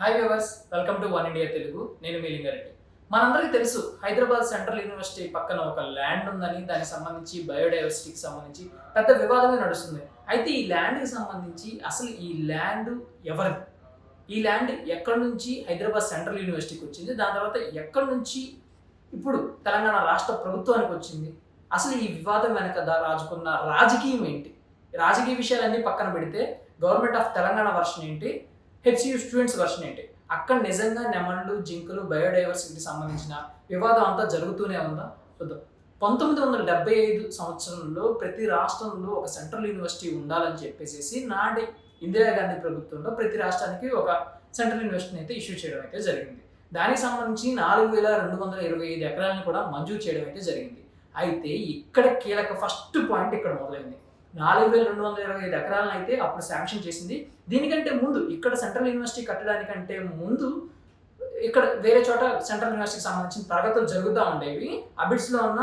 Hi viewers, welcome to one India Telugu. నేను మీ లింగారెడ్డి. మనందరికీ తెలుసు, హైదరాబాద్ సెంట్రల్ యూనివర్సిటీ పక్కన ఒక ల్యాండ్ ఉందని, దానికి సంబంధించి బయోడైవర్సిటీకి సంబంధించి పెద్ద వివాదమే నడుస్తుంది. అయితే ఈ ల్యాండ్కి సంబంధించి అసలు ఈ ల్యాండ్ ఎవరిది? ఈ ల్యాండ్ ఎక్కడి నుంచి హైదరాబాద్ సెంట్రల్ యూనివర్సిటీకి వచ్చింది? దాని తర్వాత ఎక్కడి నుంచి ఇప్పుడు తెలంగాణ రాష్ట్ర ప్రభుత్వానికి వచ్చింది? అసలు ఈ వివాదం వెనక రాజుకున్న రాజకీయం ఏంటి? రాజకీయ విషయాలన్నీ పక్కన పెడితే గవర్నమెంట్ ఆఫ్ తెలంగాణ వర్షన్ ఏంటి, హెచ్సియు స్టూడెంట్స్ వర్షన్ ఏంటి? అక్కడ నిజంగా నెమళ్ళు, జింకలు, బయోడైవర్సిటీకి సంబంధించిన వివాదం అంతా జరుగుతూనే ఉందా? చూద్దాం. 1975 సంవత్సరంలో ప్రతి రాష్ట్రంలో ఒక సెంట్రల్ యూనివర్సిటీ ఉండాలని చెప్పేసి నాటి ఇందిరాగాంధీ ప్రభుత్వంలో ప్రతి రాష్ట్రానికి ఒక సెంట్రల్ యూనివర్సిటీని అయితే ఇష్యూ చేయడం అయితే జరిగింది. దానికి సంబంధించి 4225 ఎకరాలను కూడా మంజూరు చేయడం అయితే జరిగింది. అయితే ఇక్కడ కీలక ఫస్ట్ పాయింట్ ఇక్కడ మొదలైంది. 4225 ఎకరాలను అయితే అప్పుడు శాంక్షన్ చేసింది. దీనికంటే ముందు ఇక్కడ సెంట్రల్ యూనివర్సిటీ కట్టడానికంటే ముందు ఇక్కడ వేరే చోట సెంట్రల్ యూనివర్సిటీకి సంబంధించిన తరగతులు జరుగుతూ ఉండేవి. అబిడ్స్లో ఉన్న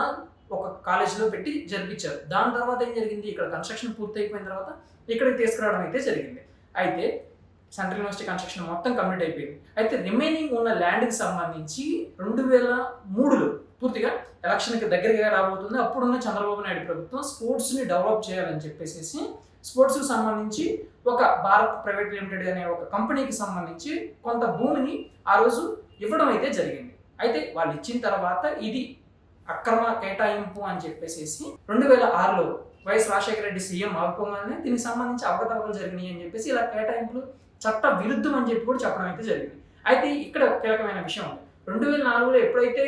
ఒక కాలేజీలో పెట్టి జరిపించారు. దాని తర్వాత ఏం జరిగింది, ఇక్కడ కన్స్ట్రక్షన్ పూర్తయిపోయిన తర్వాత ఇక్కడికి తీసుకురావడం అయితే జరిగింది. అయితే సెంట్రల్ యూనివర్సిటీ కన్స్ట్రక్షన్ మొత్తం కంప్లీట్ అయిపోయింది. అయితే రిమైనింగ్ ఉన్న ల్యాండ్కి సంబంధించి 2003లో పూర్తిగా ఎలక్షన్కి దగ్గరగా రాబోతుంది. అప్పుడున్న చంద్రబాబు నాయుడు ప్రభుత్వం స్పోర్ట్స్ని డెవలప్ చేయాలని చెప్పేసి స్పోర్ట్స్కి సంబంధించి ఒక భారత్ ప్రైవేట్ లిమిటెడ్ అనే ఒక కంపెనీకి సంబంధించి కొంత భూమిని ఆ రోజు ఇవ్వడం అయితే జరిగింది. అయితే వాళ్ళు ఇచ్చిన తర్వాత ఇది అక్రమ కేటాయింపు అని చెప్పేసి 2006లో వైఎస్ రాజశేఖర రెడ్డి సీఎం అవ్వగానే దీనికి సంబంధించి అవకతవకలు జరిగినాయి అని చెప్పేసి ఇలా కేటాయింపులు చట్ట విరుద్ధం అని చెప్పి కూడా చెప్పడం అయితే జరిగింది. అయితే ఇక్కడ కీలకమైన విషయం ఉంది. 2004లో ఎప్పుడైతే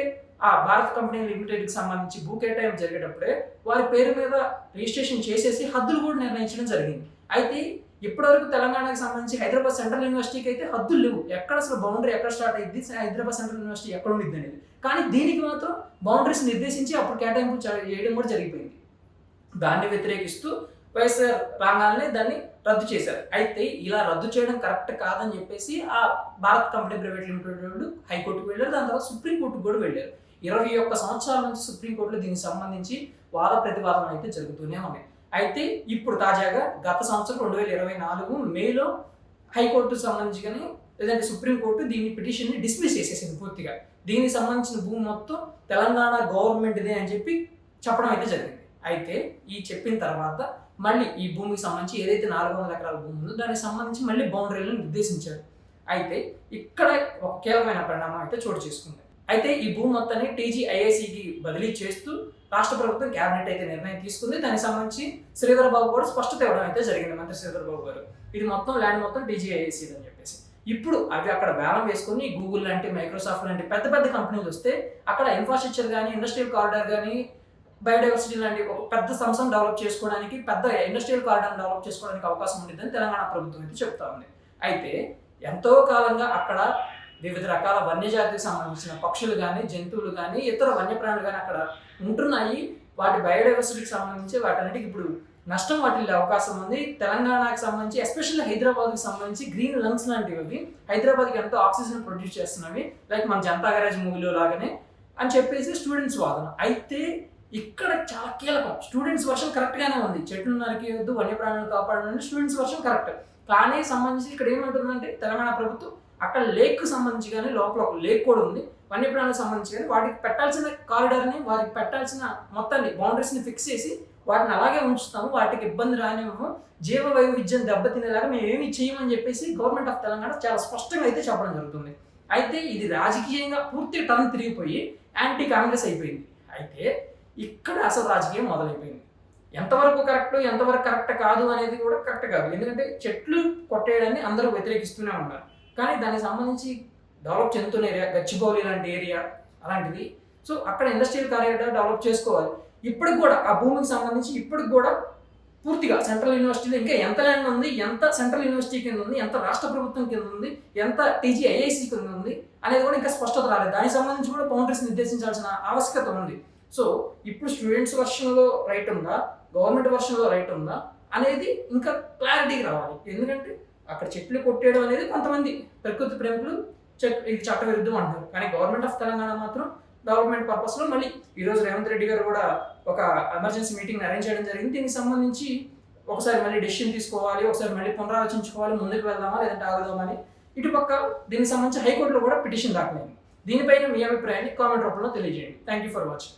ఆ భారత్ కంపెనీ లిమిటెడ్కి సంబంధించి భూ కేటాయింపు జరిగేటప్పుడే వారి పేరు మీద రిజిస్ట్రేషన్ చేసేసి హద్దులు కూడా నిర్ణయించడం జరిగింది. అయితే ఇప్పటివరకు తెలంగాణకి సంబంధించి హైదరాబాద్ సెంట్రల్ యూనివర్సిటీకి అయితే హద్దులు లేవు. ఎక్కడ అసలు బౌండరీ ఎక్కడ స్టార్ట్ అయ్యింది, హైదరాబాద్ సెంట్రల్ యూనివర్సిటీ ఎక్కడ ఉండిద్ది అనేది. కానీ దీనికి మాత్రం బౌండరీస్ నిర్దేశించి అప్పుడు కేటాయింపు చేయడం కూడా జరిగిపోయింది. దాన్ని వ్యతిరేకిస్తూ వైఎస్ఆర్ రాగానే దాన్ని రద్దు చేశారు. అయితే ఇలా రద్దు చేయడం కరెక్ట్ కాదని చెప్పేసి ఆ భారత్ కంపెనీ ప్రైవేట్ లిమిటెడ్ వాళ్ళు హైకోర్టుకు వెళ్ళారు. దాని తర్వాత సుప్రీంకోర్టుకు కూడా వెళ్ళారు. 21 సంవత్సరాల నుంచి సుప్రీంకోర్టులో దీనికి సంబంధించి వాద ప్రతివాదనలు అయితే జరుగుతూనే ఉన్నాయి. అయితే ఇప్పుడు తాజాగా గత సంవత్సరం 2024 మేలో హైకోర్టు సంబంధించి కానీ లేదంటే సుప్రీంకోర్టు దీన్ని పిటిషన్ని డిస్మిస్ చేసేసింది పూర్తిగా. దీనికి సంబంధించిన భూమి మొత్తం తెలంగాణ గవర్నమెంట్దే అని చెప్పి చెప్పడం అయితే జరిగింది. అయితే ఈ చెప్పిన తర్వాత మళ్ళీ ఈ భూమికి సంబంధించి ఏదైతే 400 ఎకరాల భూమి ఉందో దానికి సంబంధించి మళ్ళీ బౌండరీలను నిర్దేశించారు. అయితే ఇక్కడ ఒక కీలకమైన పరిణామం అయితే చోటు చేసుకుంది. అయితే ఈ భూమి మొత్తాన్ని టీజీఐఐసికి బదిలీ చేస్తూ రాష్ట్ర ప్రభుత్వం క్యాబినెట్ అయితే నిర్ణయం తీసుకుంది. దానికి సంబంధించి శ్రీధర్ బాబు కూడా స్పష్టత ఇవ్వడం అయితే జరిగింది. మంత్రి శ్రీధర్ బాబు గారు ఇది మొత్తం ల్యాండ్ మొత్తం టీజీఐఐసి అని చెప్పేసి. ఇప్పుడు అవి అక్కడ వేలం వేసుకొని గూగుల్ లాంటి, మైక్రోసాఫ్ట్ లాంటి పెద్ద పెద్ద కంపెనీలు వస్తే అక్కడ ఇన్ఫ్రాస్ట్రక్చర్ కానీ, ఇండస్ట్రియల్ కారిడార్ కానీ, బయోడైవర్సిటీ లాంటి ఒక పెద్ద సంస్థను డెవలప్ చేసుకోవడానికి, పెద్ద ఇండస్ట్రియల్ కారిడార్ డెవలప్ చేసుకోవడానికి అవకాశం ఉంటుందని తెలంగాణ ప్రభుత్వం అయితే చెప్తా ఉంది. అయితే ఎంతో కాలంగా అక్కడ వివిధ రకాల వన్యజాతికి సంబంధించిన పక్షులు కానీ, జంతువులు కానీ, ఇతర వన్యప్రాణులు కానీ అక్కడ ఉంటున్నాయి. వాటి బయోడైవర్సిటీకి సంబంధించి వాటన్నిటికి ఇప్పుడు నష్టం వాటిల్లే అవకాశం ఉంది. తెలంగాణకి సంబంధించి ఎస్పెషల్లీ హైదరాబాద్కి సంబంధించి గ్రీన్ లంగ్స్ లాంటివి హైదరాబాద్కి ఎంతో ఆక్సిజన్ ప్రొడ్యూస్ చేస్తున్నవి, లైక్ మన జనతా గ్యారేజ్ మూవీలో లాగానే అని చెప్పేసి స్టూడెంట్స్ వాదన. అయితే ఇక్కడ చాలా కీలకం. స్టూడెంట్స్ వర్షన్ కరెక్ట్గానే ఉంది. చెట్లు నరికేయొద్దు, వన్యప్రాణులు కాపాడాలని స్టూడెంట్స్ వర్షన్ కరెక్ట్. కానీ సంబంధించి ఇక్కడ ఏమంటుందంటే తెలంగాణ ప్రభుత్వం అక్కడ లేక్కు సంబంధించి కానీ, లోపల ఒక లేక్ కూడా ఉంది, వన్యప్రాణులకు సంబంధించి కానీ వాటికి పెట్టాల్సిన కారిడార్ని, వాటికి పెట్టాల్సిన మొత్తాన్ని బౌండరీస్ని ఫిక్స్ చేసి వాటిని అలాగే ఉంచుతాము, వాటికి ఇబ్బంది రానివ్వము, జీవ వైవిధ్యం దెబ్బతినేలాగా మేము ఏమి చేయమని చెప్పేసి గవర్నమెంట్ ఆఫ్ తెలంగాణ చాలా స్పష్టంగా అయితే చెప్పడం జరుగుతుంది. అయితే ఇది రాజకీయంగా పూర్తిగా టర్న్ తిరిగిపోయి యాంటీ కాంగ్రెస్ అయిపోయింది. అయితే ఇక్కడ అసలు రాజకీయం మొదలైపోయింది. ఎంతవరకు కరెక్ట్, ఎంతవరకు కరెక్ట్ కాదు అనేది కూడా కరెక్ట్ కాదు. ఎందుకంటే చెట్లు కొట్టేయడాన్ని అందరూ వ్యతిరేకిస్తూనే ఉన్నారు. కానీ దానికి సంబంధించి డెవలప్ చెందుతున్న ఏరియా గచ్చిబౌలి లాంటి ఏరియా అలాంటిది. సో అక్కడ ఇండస్ట్రియల్ కారిడార్ డెవలప్ చేసుకోవాలి. ఇప్పటికి కూడా ఆ భూమికి సంబంధించి ఇప్పటికి కూడా పూర్తిగా సెంట్రల్ యూనివర్సిటీలో ఇంకా ఎంత ల్యాండ్ ఉంది, ఎంత సెంట్రల్ యూనివర్సిటీ కింద ఉంది, ఎంత రాష్ట్ర ప్రభుత్వం కింద ఉంది, ఎంత టీజీఐఐసి కింద ఉంది అనేది కూడా ఇంకా స్పష్టత రాలేదు. దానికి సంబంధించి కూడా బౌండరీస్ నిర్దేశించాల్సిన ఆవశ్యకత ఉంది. సో ఇప్పుడు స్టూడెంట్స్ వర్షన్లో రైట్ ఉందా, గవర్నమెంట్ వర్షన్లో రైట్ ఉందా అనేది ఇంకా క్లారిటీకి రావాలి. ఎందుకంటే అక్కడ చెట్లు కొట్టేయడం అనేది కొంతమంది ప్రకృతి ప్రేమికులు ఇది చట్ట విరుద్ధం అంటారు. కానీ గవర్నమెంట్ ఆఫ్ తెలంగాణ మాత్రం డెవలప్మెంట్ పర్పస్లో మళ్ళీ ఈరోజు రేవంత్ రెడ్డి గారు కూడా ఒక ఎమర్జెన్సీ మీటింగ్ అరేంజ్ చేయడం జరిగింది. దీనికి సంబంధించి ఒకసారి మళ్ళీ డెసిషన్ తీసుకోవాలి, ఒకసారి మళ్ళీ పునరాలోచించుకోవాలి, ముందుకు వెళ్దామా లేదంటే ఆగుదామని. ఇటుపక్క దీనికి సంబంధించి హైకోర్టులో కూడా పిటిషన్ దాఖలైంది. దీనిపైన మీ అభిప్రాయాన్ని కామెంట్ రూపంలో తెలియజేయండి. Thank you for watching.